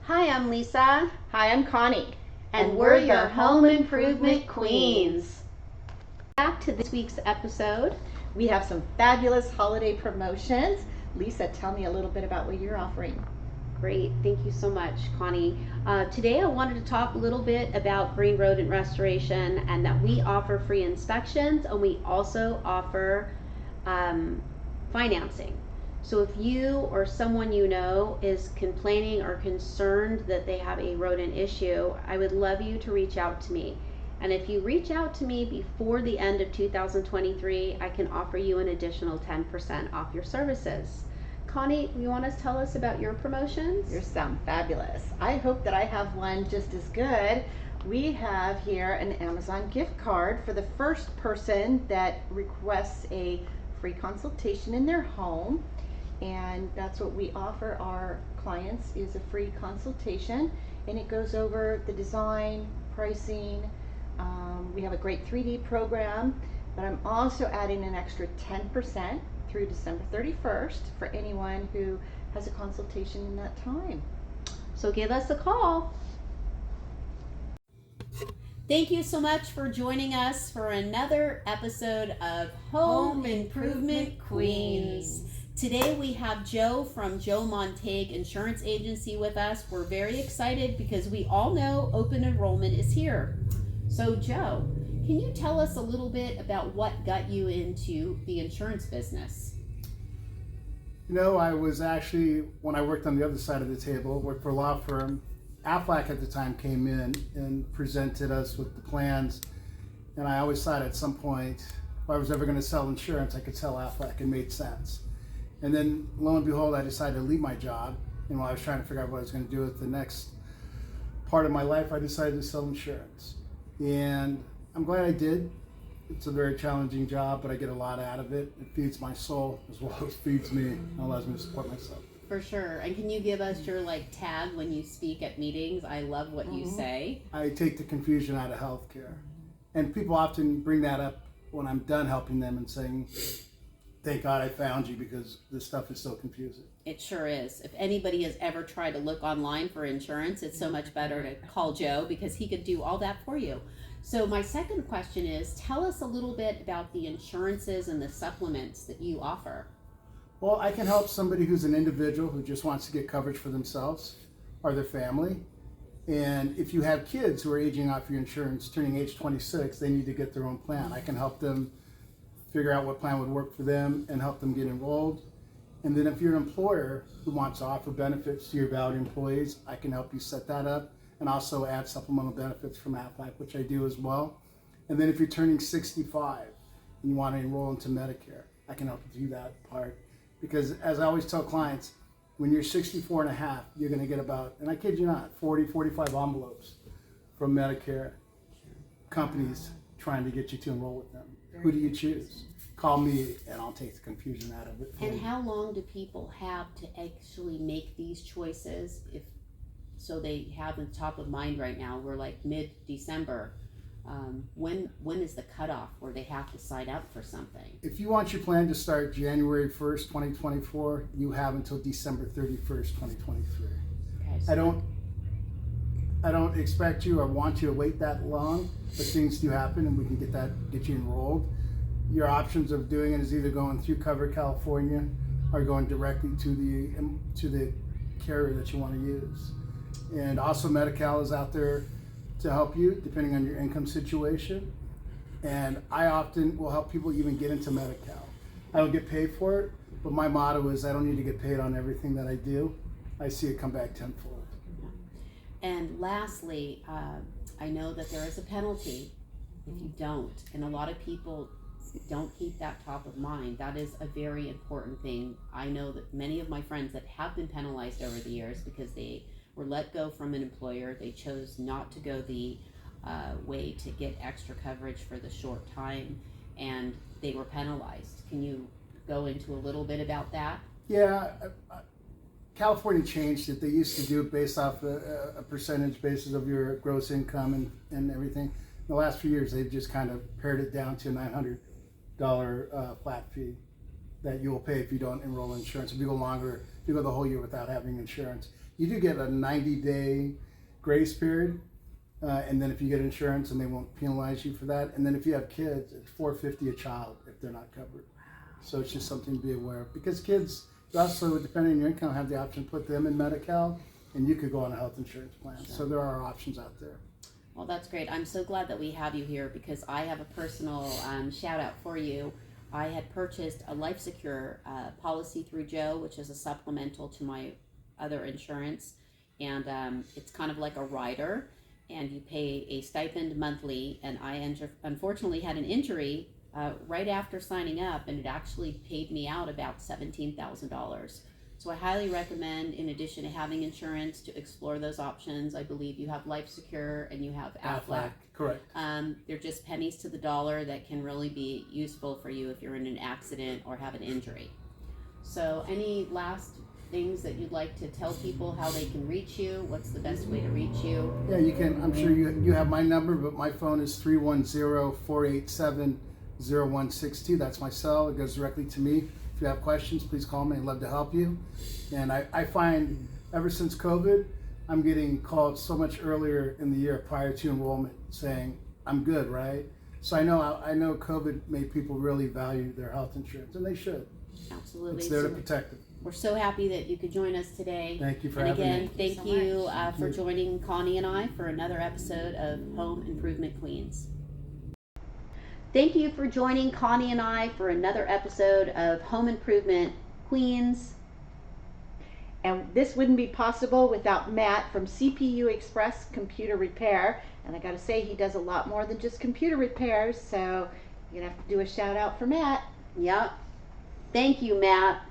Hi, I'm Lisa. Hi, I'm Connie. And we're your home improvement queens. Back to this week's episode. We have some fabulous holiday promotions. Lisa, tell me a little bit about what you're offering. Great, thank you so much, Connie. Today I wanted to talk a little bit about green rodent restoration and that we offer free inspections and we also offer financing. So if you or someone you know is complaining or concerned that they have a rodent issue, I would love you to reach out to me. And if you reach out to me before the end of 2023, I can offer you an additional 10% off your services. Connie, you want to tell us about your promotions? You sound fabulous. I hope that I have one just as good. We have here an Amazon gift card for the first person that requests a free consultation in their home. And that's what we offer our clients, is a free consultation, and it goes over the design, pricing. We have a great 3D program, but I'm also adding an extra 10% through December 31st for anyone who has a consultation in that time. So give us a call. Thank you so much for joining us for another episode of Home Improvement Queens. Today we have Joe from Joe Montague Insurance Agency with us. We're very excited because we all know open enrollment is here. So Joe, can you tell us a little bit about what got you into the insurance business? You know, I was actually, when I worked on the other side of the table, worked for a law firm, Aflac at the time came in and presented us with the plans. And I always thought at some point, if I was ever going to sell insurance, I could sell Aflac. It made sense. And then lo and behold, I decided to leave my job. And while I was trying to figure out what I was going to do with the next part of my life, I decided to sell insurance. And I'm glad I did. It's a very challenging job, but I get a lot out of it. It feeds my soul as well as feeds me and allows me to support myself. For sure. And can you give us your tag when you speak at meetings? I love what you say. I take the confusion out of healthcare. And people often bring that up when I'm done helping them and saying, thank God I found you, because this stuff is so confusing. It sure is. If anybody has ever tried to look online for insurance, it's so much better to call Joe because he could do all that for you. So my second question is, tell us a little bit about the insurances and the supplements that you offer. Well, I can help somebody who's an individual who just wants to get coverage for themselves or their family. And if you have kids who are aging off your insurance, turning age 26, they need to get their own plan. I can help them figure out what plan would work for them and help them get enrolled. And then if you're an employer who wants to offer benefits to your valued employees, I can help you set that up and also add supplemental benefits from Aflac, which I do as well. And then if you're turning 65 and you want to enroll into Medicare, I can help you do that part. Because as I always tell clients, when you're 64 and a half, you're going to get about, and I kid you not, 40, 45 envelopes from Medicare companies trying to get you to enroll with them. Who do you choose? Call me and I'll take the confusion out of it. And how long do people have to actually make these choices? So they have the top of mind right now, we're like mid-December. When is the cutoff where they have to sign up for something? If you want your plan to start January 1st, 2024, you have until December 31st, 2023. Okay, so I don't expect you or want you to wait that long, but things do happen and we can get you enrolled. Your options of doing it is either going through Cover California or going directly to the carrier that you want to use. And also Medi-Cal is out there to help you depending on your income situation. And I often will help people even get into Medi-Cal. I don't get paid for it, but my motto is I don't need to get paid on everything that I do. I see it come back tenfold. And lastly, I know that there is a penalty if you don't, and a lot of people don't keep that top of mind. That is a very important thing. I know that many of my friends that have been penalized over the years because they were let go from an employer, they chose not to go the way to get extra coverage for the short time, and they were penalized. Can you go into a little bit about that? Yeah. California changed it. They used to do it based off a percentage basis of your gross income and everything. In the last few years, they've just kind of pared it down to a $900 flat fee. that you will pay if you don't enroll in insurance. If you go longer, if you go the whole year without having insurance, you do get a 90-day grace period. And then if you get insurance, and they won't penalize you for that. And then if you have kids, it's $450 a child if they're not covered. So it's just something to be aware of, because kids also, depending on your income, have the option to put them in Medi-Cal, and you could go on a health insurance plan. Sure. So there are options out there. Well, that's great. I'm so glad that we have you here, because I have a personal shout out for you. I had purchased a Life Secure policy through Joe, which is a supplemental to my other insurance, and it's kind of like a rider, and you pay a stipend monthly. And I unfortunately had an injury right after signing up, and it actually paid me out about $17,000. So I highly recommend, in addition to having insurance, to explore those options. I believe you have Life Secure and you have Aflac. Correct. They're just pennies to the dollar that can really be useful for you if you're in an accident or have an injury. So any last things that you'd like to tell people, how they can reach you? What's the best way to reach you? Yeah, you can. I'm sure you have my number, but my phone is 310-487-0162. That's my cell. It goes directly to me. If you have questions, please call me. I'd love to help you. And I find ever since COVID, I'm getting called so much earlier in the year prior to enrollment saying, I'm good, right? So I know COVID made people really value their health insurance, and they should. Absolutely. It's there to protect them. We're so happy that you could join us today. Thank you for and having again, me. thank so you much. for joining Connie and I for another episode of Home Improvement Queens. Thank you for joining Connie and I for another episode of Home Improvement Queens. And this wouldn't be possible without Matt from CPU Express Computer Repair. And I gotta say, he does a lot more than just computer repairs, so you're gonna have to do a shout out for Matt. Yep. Thank you, Matt.